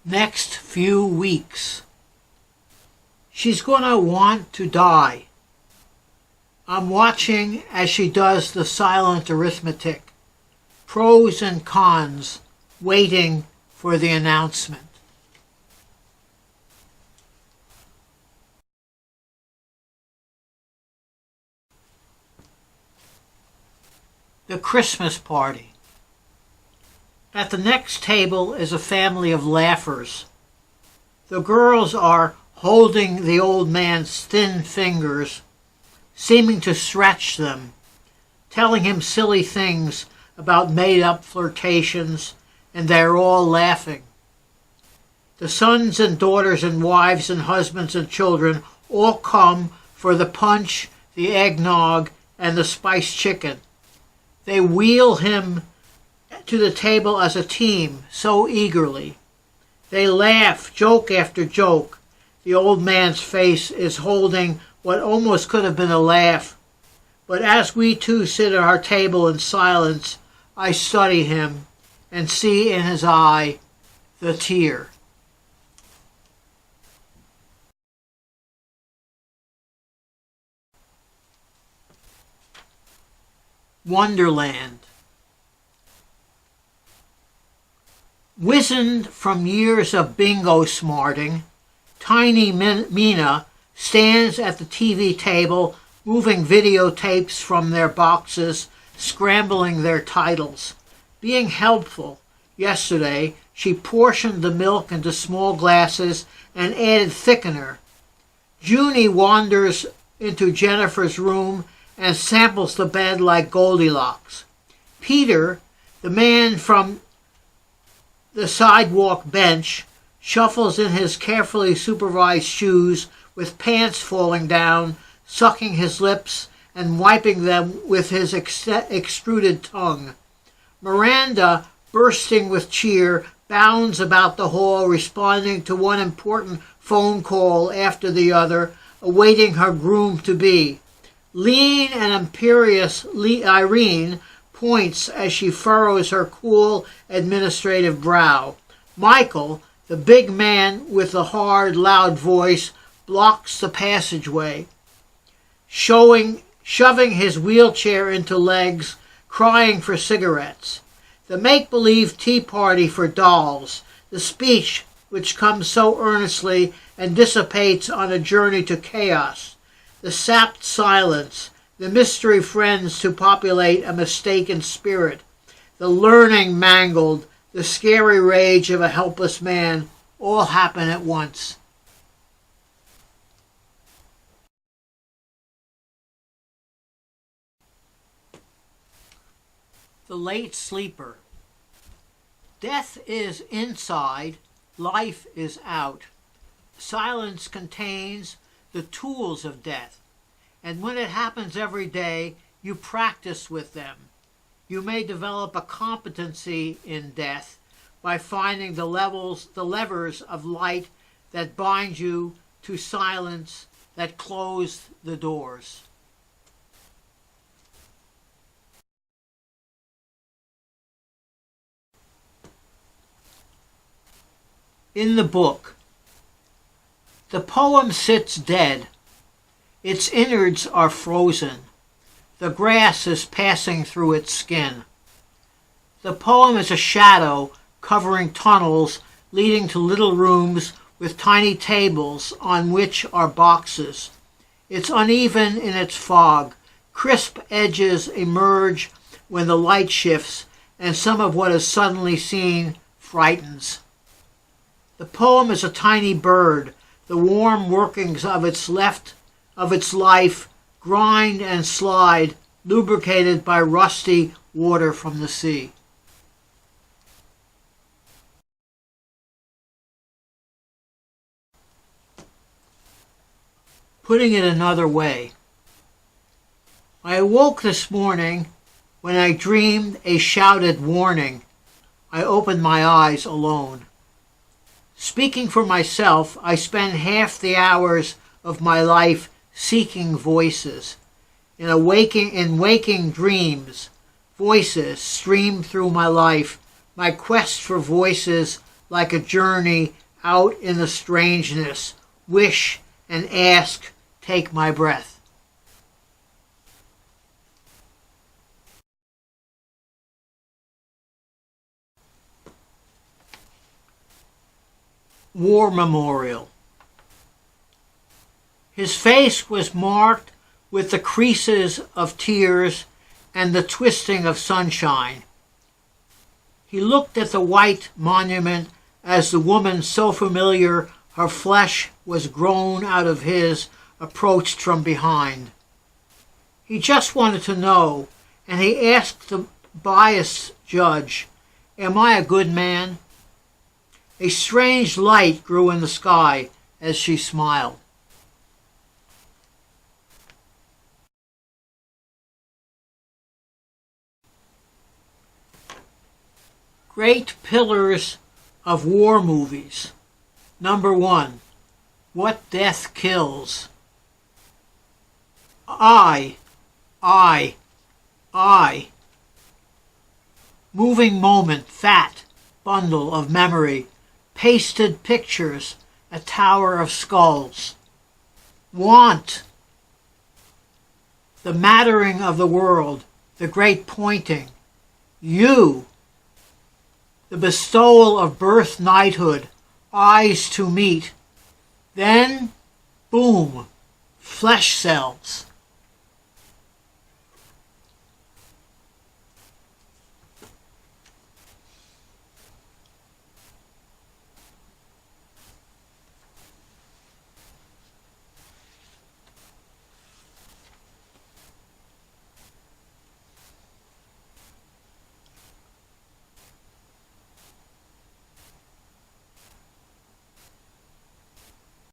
next few weeks. She's gonna want to die. I'm watching as she does the silent arithmetic, pros and cons, waiting for the announcement. The Christmas party. At the next table is a family of laughers. The girls are holding the old man's thin fingers, seeming to stretch them, telling him silly things about made-up flirtations, and they're all laughing. The sons and daughters and wives and husbands and children all come for the punch, the eggnog, and the spiced chicken. They wheel him to the table as a team so eagerly. They laugh, joke after joke. The old man's face is holding what almost could have been a laugh. But as we two sit at our table in silence, I study him and see in his eye the tear. Wonderland. Wizened from years of bingo smarting, tiny Mina stands at the TV table, moving videotapes from their boxes, scrambling their titles. Being helpful, yesterday she portioned the milk into small glasses and added thickener. Junie wanders into Jennifer's room and samples the bed like Goldilocks. Peter, the man from the sidewalk bench, shuffles in his carefully supervised shoes with pants falling down, sucking his lips and wiping them with his extruded tongue. Miranda, bursting with cheer, bounds about the hall, responding to one important phone call after the other, awaiting her groom-to-be. Lean and imperious Irene points as she furrows her cool, administrative brow. Michael, the big man with the hard, loud voice, blocks the passageway, shoving his wheelchair into legs, crying for cigarettes. The make-believe tea party for dolls, the speech which comes so earnestly and dissipates on a journey to chaos, the sapped silence, the mystery friends to populate a mistaken spirit, the learning mangled, the scary rage of a helpless man, all happen at once. The late sleeper. Death is inside, life is out. Silence contains the tools of death, and when it happens every day, you practice with them. You may develop a competency in death by finding the levers of light that bind you to silence, that close the doors. In the book, the poem sits dead. Its innards are frozen. The grass is passing through its skin. The poem is a shadow covering tunnels leading to little rooms with tiny tables on which are boxes. It's uneven in its fog. Crisp edges emerge when the light shifts, and some of what is suddenly seen frightens. The poem is a tiny bird. The warm workings of its life grind and slide, lubricated by rusty water from the sea. Putting it another way, I awoke this morning when I dreamed a shouted warning. I opened my eyes alone. Speaking for myself, I spend half the hours of my life seeking voices. In waking dreams, voices stream through my life. My quest for voices like a journey out in the strangeness. Wish and ask, take my breath. War Memorial. His face was marked with the creases of tears and the twisting of sunshine. He looked at the white monument as the woman so familiar her flesh was grown out of his approached from behind. He just wanted to know, and he asked the biased judge, "Am I a good man?" A strange light grew in the sky as she smiled. Great pillars of war movies. Number 1. What Death Kills. I. Moving moment, fat bundle of memory. Pasted pictures, a tower of skulls. Want. The mattering of the world, the great pointing. You. The bestowal of birth knighthood, eyes to meet. Then, boom, flesh cells.